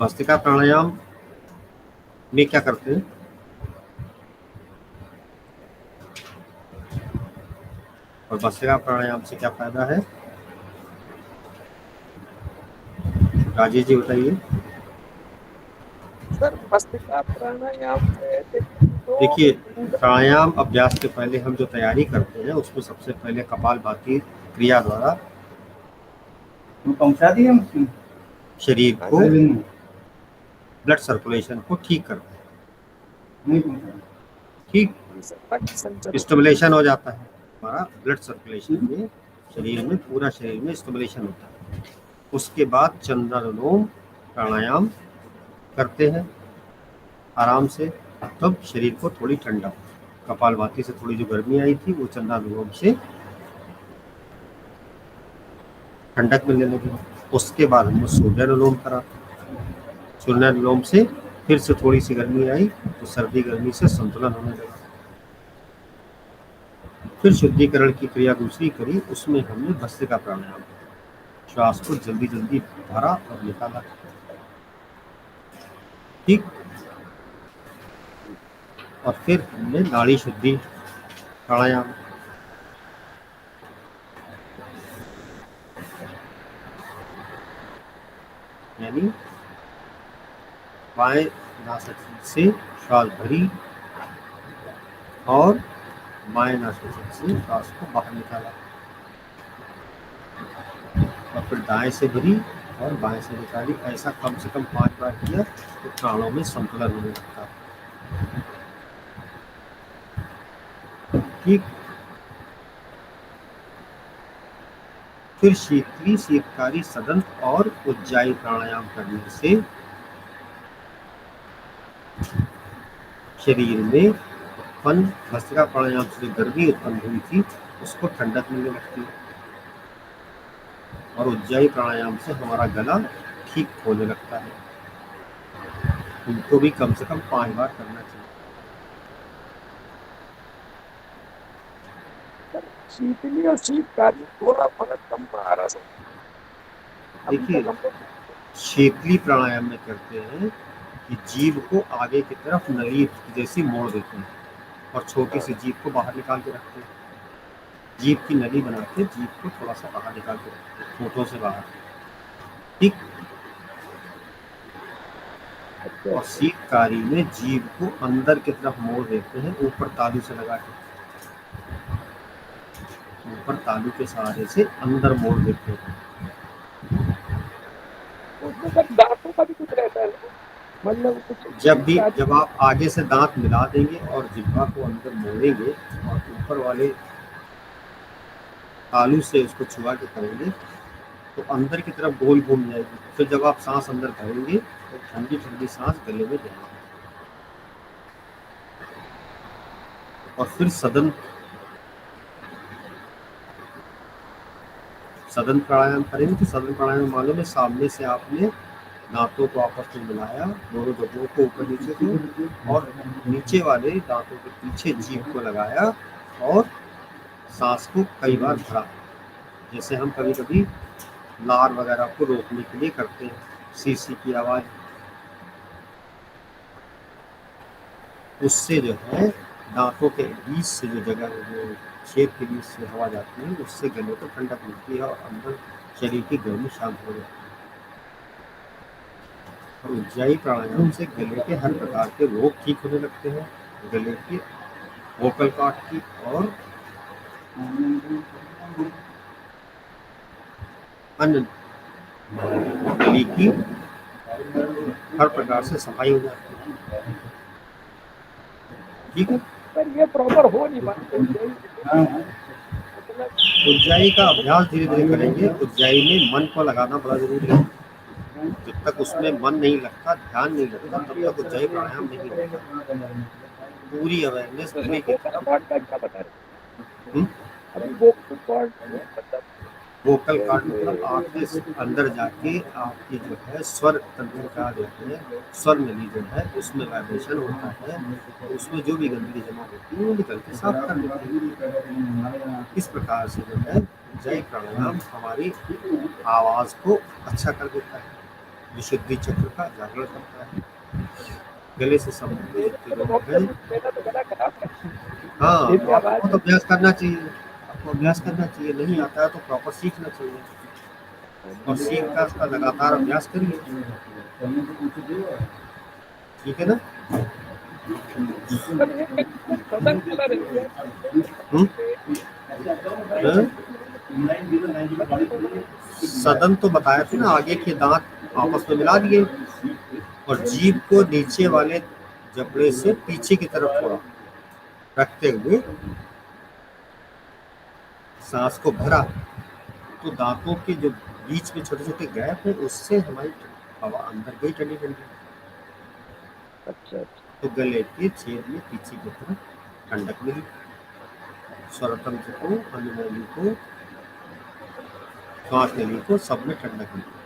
भस्त्रिका प्राणायाम में क्या करते हैं? और भस्त्रिका प्राणायाम से क्या फायदा है? राजेश जी बताइए। सर भस्त्रिका प्राणायाम से देखिए, प्राणायाम अभ्यास के पहले हम जो तैयारी करते हैं उसमें सबसे पहले कपालभाति क्रिया द्वारा पहुंचा दिए हम शरीर को ब्लड सर्कुलेशन को ठीक करते हैं। ठीक, स्टिमुलेशन हो जाता है हमारा ब्लड सर्कुलेशन में, शरीर में, पूरा शरीर में स्टिमुलेशन होता है। उसके बाद चंद्रानुलोम प्राणायाम करते हैं आराम से, तब शरीर को थोड़ी ठंडक, कपालभाति से थोड़ी जो गर्मी आई थी वो चंद्रानुलोम से ठंडक मिलने लगी। उसके बाद हमने सूर्यानुलोम करा, सूर्यानुलोम से फिर से थोड़ी सी गर्मी आई तो सर्दी गर्मी से संतुलन होने लगा। फिर शुद्धिकरण की क्रिया दूसरी करी, उसमें हमने भस्त्रिका प्राणायाम, श्वास को जल्दी जल्दी भरा और निकाला। ठीक, और फिर हमने नाड़ी शुद्धि प्राणायाम, यानी बाएं नासाग्र से श्वास भरी और बाएं नासाग्र से श्वास को बाहर निकाला, और फिर दाएं से भरी और बाएं से निकाली। ऐसा कम से कम 5 बार किया तो प्राणों में संतुलन होने लगता है। ठीक, फिर शीतली, शीतकारी, सदन और उज्जाई प्राणायाम करने से शरीर में उत्पन्न, भस्त्रिका प्राणायाम से जो गर्मी उत्पन्न हुई थी उसको ठंडक मिलने लगती है, और उज्जाई प्राणायाम से हमारा गला ठीक होने लगता है। उनको भी कम से कम 5 बार करना चाहिए। शीतली और शीतकारी थोड़ा फर्क कम आ रहा है। देखिए, शीतली प्राणायाम में करते हैं कि जीभ को आगे की तरफ नली जैसी मोड़ देते हैं और छोटी सी जीभ को बाहर निकाल के रखते हैं। जीभ की नली बना के जीभ को थोड़ा सा बाहर निकाल के रखते हैं, होठों से बाहर। ठीक, और शीतकारी में जीभ को अंदर की तरफ मोड़ देते हैं, ऊपर तालू से लगा के, ऊपर तालू के सहारे से अंदर मोड़ देते हैं। उसमें सर दांतों का भी कुछ रहता है, मतलब कुछ जब आप आगे से दांत मिला देंगे और जिह्वा को अंदर मोड़ेंगे और ऊपर वाले तालू से उसको छुआ के करेंगे तो अंदर की तरफ गोल घूम जाएगी। फिर जब आप सांस अंदर भरेंगे तो ठंडी ठंडी सांस गले में जाएगी। और फिर सदन प्राणायाम करेंगे तो सदन प्राणायाम मालूम है, सामने से आपने दांतों को आपस में मिलाया, दोनों जगहों को ऊपर नीचे को, और नीचे वाले दांतों के पीछे जीभ को लगाया और सांस को कई बार भरा। जैसे हम कभी कभी लार वगैरह को रोकने के लिए करते हैं, सीसी की आवाज, उससे जो है दांतों के बीच से जो जगह, जो छेद के बीच से हवा जाती है, उससे गले को ठंडक मिलती है और अंदर शरीर की गर्मी शांत हो जाती है। और उज्जाई प्राणायाम से गले के हर प्रकार के रोग ठीक होने लगते हैं, गले की, वोकल कॉर्ड की और अन्य गले की हर प्रकार से सफाई हो जाती है। ठीक है, पर ये प्रॉपर हो नहीं पाते। उज्जाई का अभ्यास धीरे धीरे करेंगे। उज्जाई में मन को लगाना बड़ा जरूरी है। जब तक उसमें मन नहीं लगता, ध्यान नहीं लगता, तब तक उज्जाई प्राणायाम नहीं होता। पूरी अवेयरनेस गले की तरफ। वोकल कॉर्ड मतलब आपके अंदर जाके आपकी जो है स्वर तंत्रिका जो है, स्वर नली जो है, उसमें वाइब्रेशन होता है, उसमें जो भी गंदगी जमा होती है वो निकल के साफ कर देती है। इस प्रकार से जो है उज्जाई प्राणायाम हमारी आवाज को अच्छा कर देता है। विशुद्धि चक्र का जागरण करता है। गले से संबंधित तो रोग बहुत है। मेरा तो गला खराब है। हाँ, फिर भी तो आवाज आपको तो अभ्यास करना चाहिए, आपको अभ्यास करना चाहिए। नहीं आता है तो प्रॉपर सीखना चाहिए, और सीख कर उसका लगातार अभ्यास करिए। ठीक है ना? पर ये कहीं सदन चला रही है। हम्म? हाँ? सदन तो बताया था ना, आगे के दांत आपस में मिला दिए और जीभ को नीचे वाले जबड़े से पीछे की तरफ छोड़ा, रखते हुए सांस को भरा, तो दांतों के जो बीच में छोटे छोटे गैप है उससे हमारी हवा अंदर गई ठंडी ठंडी, अच्छा तो गले के छेद में पीछे की तरफ ठंडक मिली। स्वरतंत्र को, अनुलोमी को, श्वास नली को, सब में ठंडक मिली।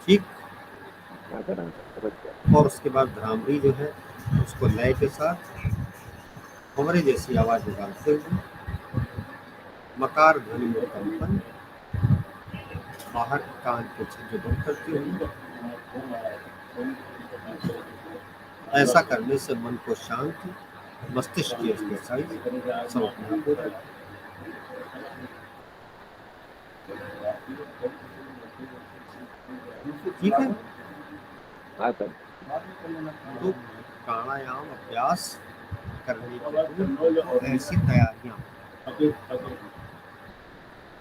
ठीक। और उसके बाद भ्रामरी जो है उसको लय के साथ भंवरे जैसी आवाज निकालते हुए मकार ध्वनि में कंपन, बाहर कान के छिद्र बंद करते हुए, ऐसा करने से मन को शांति, मस्तिष्क की एक्सरसाइज सब अपने आप हो जाए। ठीक है। हाँ सर। तो प्राणायाम अभ्यास करने के लिए ऐसी तैयारियां,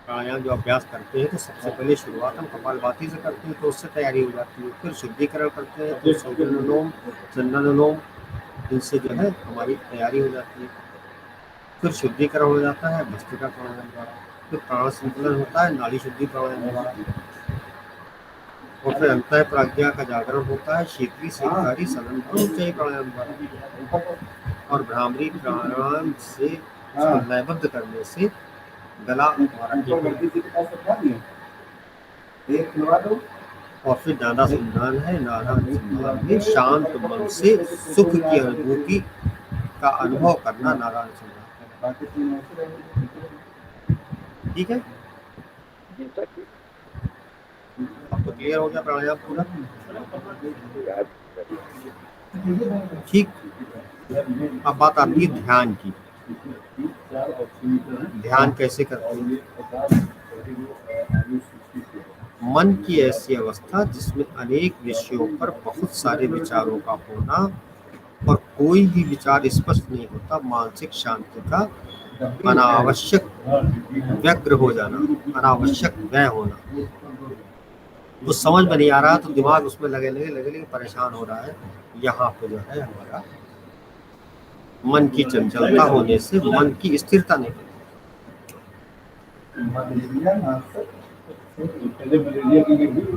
प्राणायाम जो अभ्यास करते हैं तो सबसे पहले शुरुआत हम कपालभाति से करते हैं, तो उससे तैयारी हो जाती है। फिर शुद्धिकरण करते हैं तो सूर्यानुलोम, चंद्रानुलोम, इनसे जो है हमारी तैयारी हो जाती है। फिर शुद्धिकरण हो जाता है भस्त्रिका प्राणायाम द्वारा, फिर प्राण संतुलन होता है नाड़ी शुद्धि प्राणायाम द्वारा, और फिर अंतः प्रज्ञा का जागरण होता है शीतली शेखकारी सदन ऊंचाई प्राणायाम द्वारा, और भ्रामरी प्राणायाम से लयबद्ध करने से गला हमारा ठीक हो। और फिर नादा संधान है, नादा अनुसंधान में शांत मन से सुख की अनुभूति का अनुभव करना नादा अनुसंधान। ठीक है, जी सर जी। आपको क्लियर हो गया प्राणायाम पूरा? याद ठीक। अब बात आती है ध्यान की। ध्यान कैसे करते हैं? मन की ऐसी अवस्था जिसमें अनेक विषयों पर बहुत सारे विचारों का होना और कोई भी विचार स्पष्ट नहीं होता, मानसिक शांति का अनावश्यक व्यग्र हो जाना, अनावश्यक व्यय होना। वो समझ में नहीं आ रहा तो दिमाग उसमें लगे परेशान हो रहा है। यहाँ पे जो है हमारा मन की चंचलता होने से मन की स्थिरता नहीं होती।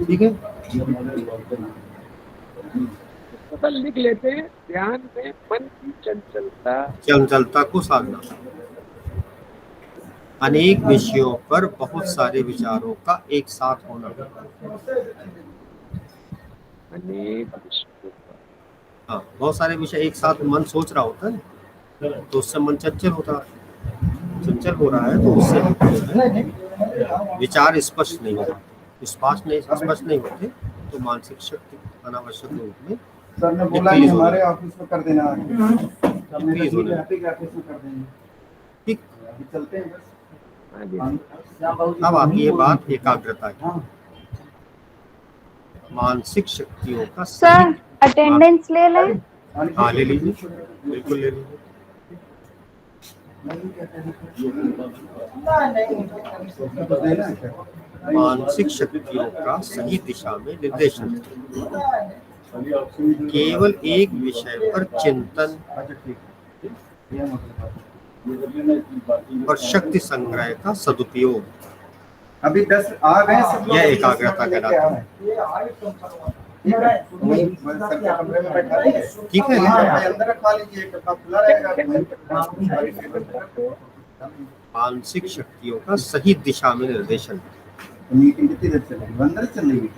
ठीक है, तो सर लिख लेते हैं, ध्यान में मन की चंचलता को साधना, अनेक विषयों पर बहुत सारे विचारों का एक साथ होना। अनेक विषयों पर, हाँ, बहुत सारे विषय एक साथ मन सोच रहा होता है तो उससे मन चंचल होता है, चंचल हो रहा है तो उससे विचार स्पष्ट नहीं होता, स्पष्ट नहीं होते तो मानसिक शक्ति अनावश्यक रूप में सर ने बोला कि हमारे ऑफिस में कर देना, ठीक। चलते हैं अब आती है बात एकाग्रता की। मानसिक शक्तियों का सर अटेंडेंस ले लें। हाँ ले लीजिए, बिल्कुल ले लीजिए। मानसिक शक्तियों का सही दिशा में निर्देशन, केवल एक विषय पर चिंतन और शक्ति संग्रह का सदुपयोग, अभी 10 आ गए सब। यह एकाग्रता कहलाता है। ठीक है, अंदर रखवा लीजिए, खुला रहेगा। मानसिक शक्तियों का सही दिशा में निर्देशन, मीटिंग कितनी देर चलेगी? अंदर चल रही है,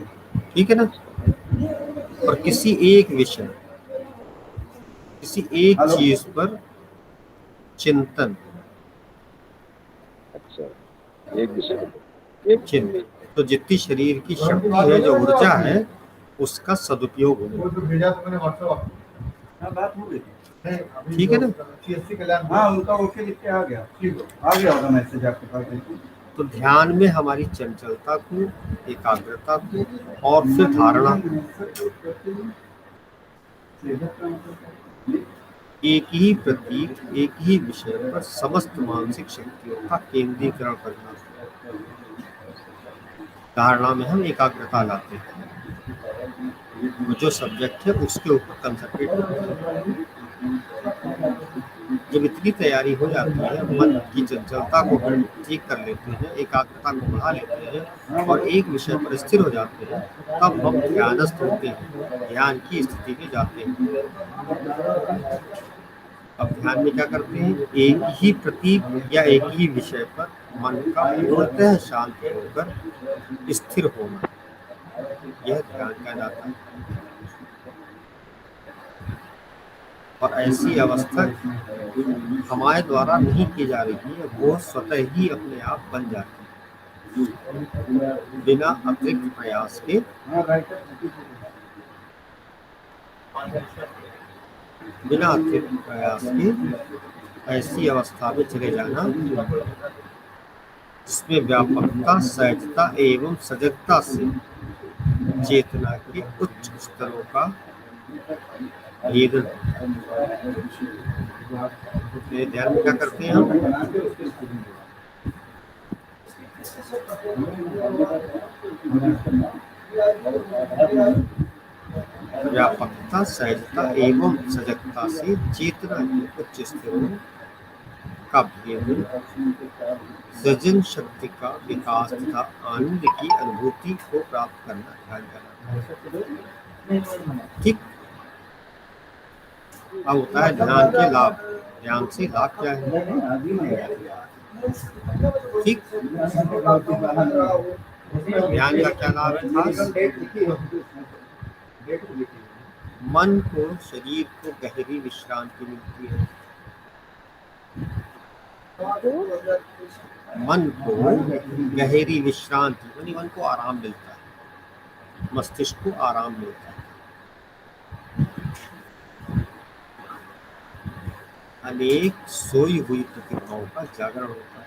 ठीक है ना। और किसी एक विषय, किसी एक चीज पर चिंतन, अच्छा एक विषय, एक चिंतन तो जितनी शरीर की शक्ति है, जो ऊर्जा है, उसका सदुपयोग हो। वो जो भेजा तो मैंने व्हाट्सएप, हाँ बात हो गई थी, ठीक है ना। सीएससी कल्याण, हाँ उनका ओके लिख के आ गया, ठीक आ गया होगा मैसेज आपके पास। तो ध्यान में हमारी चंचलता को, एकाग्रता को और फिर धारणा, एक ही प्रतीक, एक ही विषय पर समस्त मानसिक शक्तियों का केंद्रीकरण करना। धारणा में हम एकाग्रता लाते हैं, जो सब्जेक्ट है उसके ऊपर कंसंट्रेट करते हैं। जब इतनी तैयारी हो जाती है, मन की चंचलता को हम ठीक कर लेते हैं, एकाग्रता को बढ़ा लेते हैं और एक विषय पर स्थिर हो जाते हैं, तब हम ध्यानस्थ होते हैं, ध्यान की स्थिति में जाते हैं। अब ध्यान में क्या करते हैं? एक ही प्रतीक या एक ही विषय पर मन का पूर्णतः शांत होकर स्थिर होना, यह ध्यान कहलाता है। और ऐसी अवस्था हमारे द्वारा नहीं की जा रही है, वो स्वतः ही अपने आप बन जाती है बिना अतिरिक्त प्रयास के। बिना अतिरिक्त प्रयास के ऐसी अवस्था में चले जाना जिसमें व्यापकता, सहजता एवं सजगता से चेतना के उच्च स्तरों का भेदन। ध्यान में क्या करते हैं हम? व्यापकता, सहजता एवं सजगता से चेतना के उच्च स्तरों का भेदन, सृजन शक्ति का विकास तथा आनंद की अनुभूति को प्राप्त करना ध्यान करना। ठीक। अब होता है ध्यान के लाभ। ध्यान से लाभ क्या है? ठीक। ध्यान का क्या लाभ है? मन को, शरीर को गहरी विश्रांति मिलती है। मन को गहरी विश्रांति, यानी मन को आराम मिलता है, मस्तिष्क को आराम मिलता है। अनेक सोई हुई प्रतिभाओं का जागरण होता है।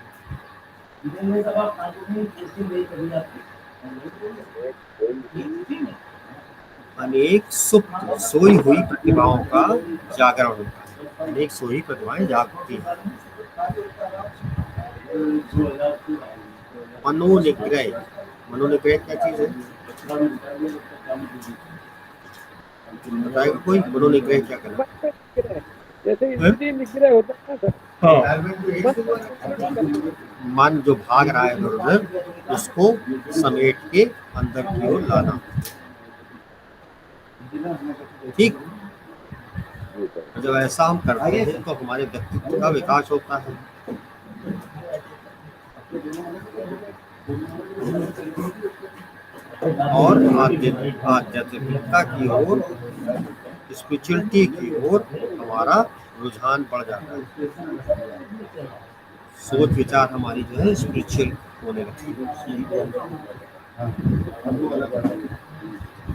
अनेक सुप्त सोई हुई प्रतिभाओं का जागरण होता है। अनेक सोई प्रतिभाएं जागती हैं। मनोनिग्रह, मनोनिग्रह क्या चीज है? बताएगा कोई? मनोनिग्रह क्या करना? जैसे इंद्रिय निग्रह होता है ना सर, मन जो भाग रहा है इधर उधर, उसको समेट के अंदर की ओर लाना। ठीक। जब ऐसा हम करते हैं तो हमारे व्यक्तित्व का विकास होता है। और आध्यात्मिकता की ओर, स्पिरिचुअलिटी की ओर हमारा रुझान बढ़ जाता है। सोच विचार हमारी जो है स्पिरिचुअल होने लगती है।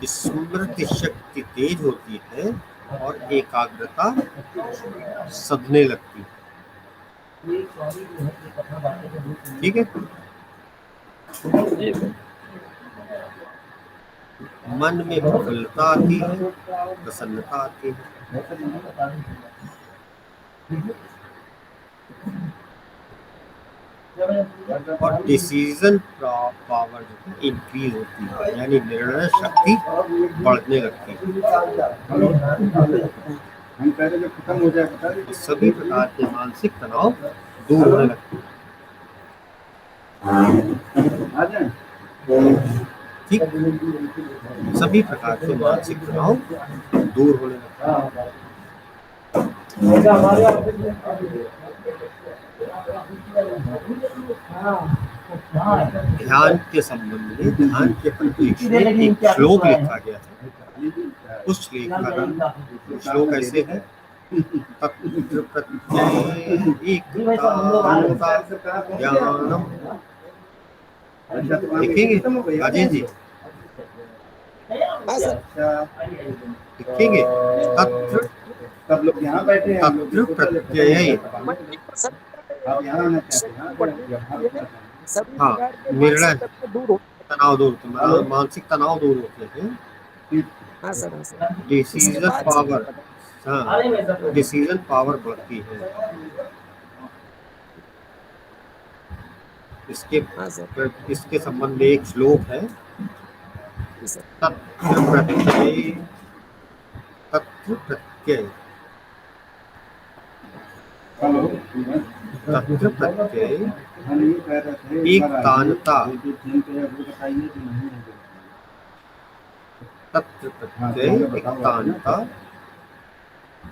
स्मृति शक्ति तेज होती है और एकाग्रता सधने लगती है। ठीक है। मन में प्रफुल्लता आती है, प्रसन्नता आती है। और डिसीजन पावर इंक्रीज होती है, यानी निर्णय शक्ति बढ़ने लगती है। तो सभी प्रकार के मानसिक तनाव दूर होने लगते हैं। ठीक। सभी प्रकार के मानसिक तनाव दूर होने लगते हैं। ध्यान के संबंध में, ध्यान के परिप्रेक्ष्य में एक श्लोक लिखा गया था। उस श्लोक का नाम, श्लोक ऐसे है, तत्र प्रत्यय एकता ज्ञानम लिखेंगे राजेश जी, हाँ सर। अच्छा, लिखेंगे तत्र सब लोग यहाँ बैठे हैं, हम लोग तत्र प्रत्यय। मंडी को सत्ता आप यहाँ आना से चाहते हैं, बढ़ने के यहाँ लिए सभी हाँ, प्रकार के निर्णय मानसिक तत्व दूर हो। तनाव दूर होते हैं, मतलब मानसिक तनाव दूर होते हैं। हाँ सर, हाँ सर। इसके डिसीजन बाद सर पावर, हाँ, डिसीजन पावर बढ़ती है। हाँ सर, इसके संबंध में एक श्लोक है, जी सर। तत्र प्रत्यय, तत्र प्रत्यय, तत्र प्रत्यय हम ये कह रहे थे एक तानता, जो जिन पे है वो बताइए कि नहीं है। तत्र प्रत्यय एक तानता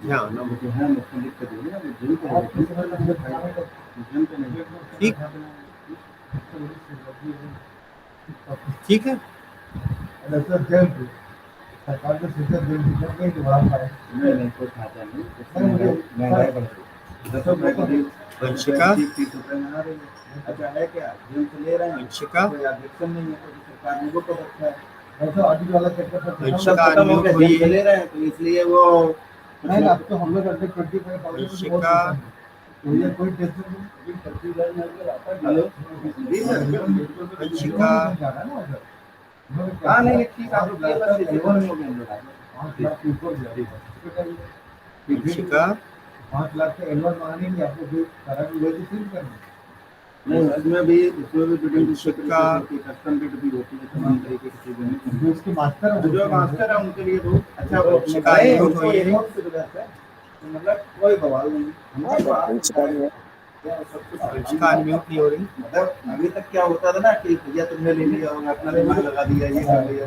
ध्यान। जो है उसको लिख के दीजिए, वो जिन पे है, जिन पे नहीं। ठीक, ठीक है। नहीं कोई खाता नहीं, महंगाई बढ़ रही है। 10 रुपए का भी वंशिका, 30 रुपए में आ रही है। अच्छा है क्या, जिन से ले रहे हैं, वंशिका, कोई ऑब्जेक्शन नहीं है, तो सरकार ने वो तो रखा है। वंशिका अनम्यूट हुई है। ले रहे हैं तो इसलिए वो नहीं, अब तो हम लोग अंडर 25 वंशिका, कोई टेंशन नहीं। हेलो जी सर, वंशिका, हाँ नहीं ठीक है, आप लोग ये बस जीवन में हो गए हम लोग। 5 लाख के ऊपर वंशिका, 5 लाख के एलवन मांगने नहीं, आपको भी सारा भी वही तो फील करना। नहीं उसमें भी बिल्डिंग वंशिका, कस्टम बिड भी होती है, तमाम तरीके की चीजें। जो उसके मास्टर है, जो मास्टर है उनके लिए तो अच्छा वंशिका है, अनम्यूट उनको हुई है। remote से मिला है, तो मतलब कोई बवाल नहीं। हाँ सर, वंशिका भी है। सब कुछ वंशिका अनम्यूट नहीं हो रही। मतलब अभी तक क्या होता था ना कि भैया तुमने ले लिया और अपना दिमाग लगा दिया, ये कर लिया।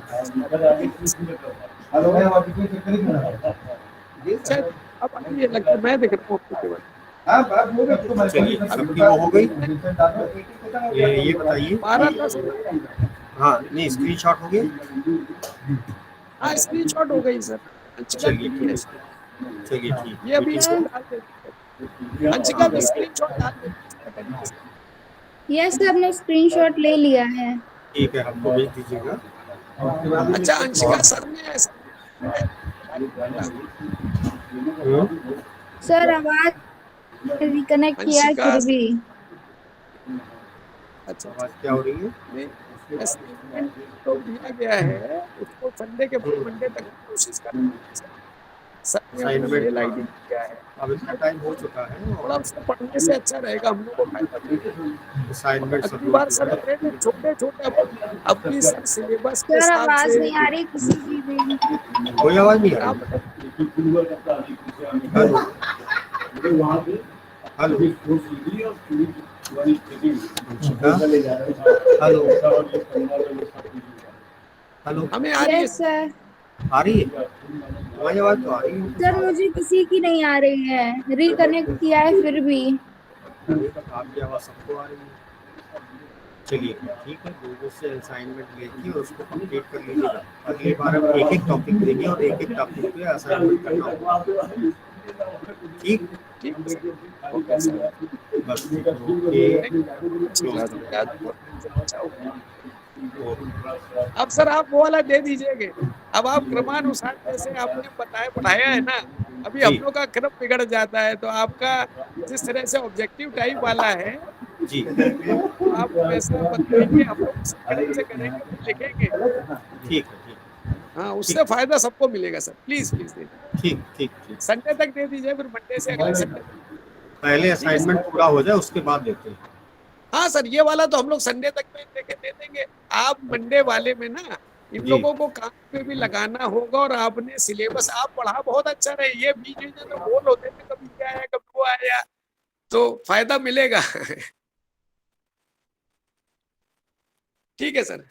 हेलो मैं अभी कोई चक्कर ही नहीं। जी अच्छा, सर, अब ये लगता है मैं देख रहा हूँ आपको केवल हाँ बात हो गई तो मैं चलिए, सबकी वो हो गई। ये बताइए, 12-10। हाँ नहीं स्क्रीनशॉट हो गया। हाँ, स्क्रीनशॉट हो गई सर। वंशिका चलिए की है। चलिए ठीक, ये अभी इसमें डाल देंगे। वंशिका भी स्क्रीनशॉट डाल देंगे। यस सर, हमने स्क्रीनशॉट ले लिया है। ठीक है, हमको भेज दीजिएगा। अच्छा, अंशिका सर ने ऐसा सर आवाज रिकनेक्ट किया है अंशिका, फिर भी। अच्छा आवाज क्या हो रही है? नहीं, असाइनमेंट तो दिया गया है, उसको संडे के बाद मंडे तक कोशिश करना है। सर ने अपना Assignment, मेल आईडी दिया है, अब इतना टाइम हो चुका है थोड़ा और उसको पढ़ने से अच्छा रहेगा, हम लोग को फायदा मिलेगा। असाइनमेंट सब अगली बार लोग सर जो है, अपने छोटे अपनी सिलेबस के सर हिसाब आवाज से नहीं आ रही किसी की भी। कोई आवाज नहीं आ आप रही। Hello hello, Vanshika, hello hello, हमें आ रही है। Yes sir. आ रही है? तुम्हारी आवाज तो आ रही है। सर मुझे किसी की नहीं आ रही है, रिकनेक्ट किया है फिर भी। आपकी आवाज सबको आ रही है। चलिए ठीक है, लोगों से असाइनमेंट लेके और उसको कंप्लीट कर लीजिएगा। अगली बार हम एक एक टॉपिक देंगे और एक एक टॉपिक पे असाइनमेंट करना होगा। ठीक, ठीक है सर, ओके सर। बस ओके। अब सर आप वो वाला दे दीजिएगा। अब आप क्रमानुसार जैसे आपने बताया पढ़ाया है ना, अभी हम लोग का क्रम बिगड़ जाता है, तो आपका जिस तरह से ऑब्जेक्टिव टाइप वाला है जी आप वैसा बताएंगे, हम लोग उसी तरह से करेंगे, फिर लिखेंगे। ठीक है, ठीक हाँ, उससे फायदा सबको मिलेगा सर। प्लीज प्लीज दे दीजिए। ठीक ठीक ठीक। संडे तक दे दीजिए, फिर मंडे से अगले संडे तक। पहले असाइनमेंट पूरा हो जाए उसके बाद देते हैं। हाँ सर, ये वाला तो हम लोग संडे तक में देके दे देंगे। आप मंडे वाले में ना इन जी। लोगों को काम पे भी लगाना होगा, और आपने सिलेबस आप पढ़ा बहुत अच्छा रहे। ये बीच में जो बोल होते थे, कभी ये आया कभी वो आया, तो फायदा मिलेगा। ठीक है सर।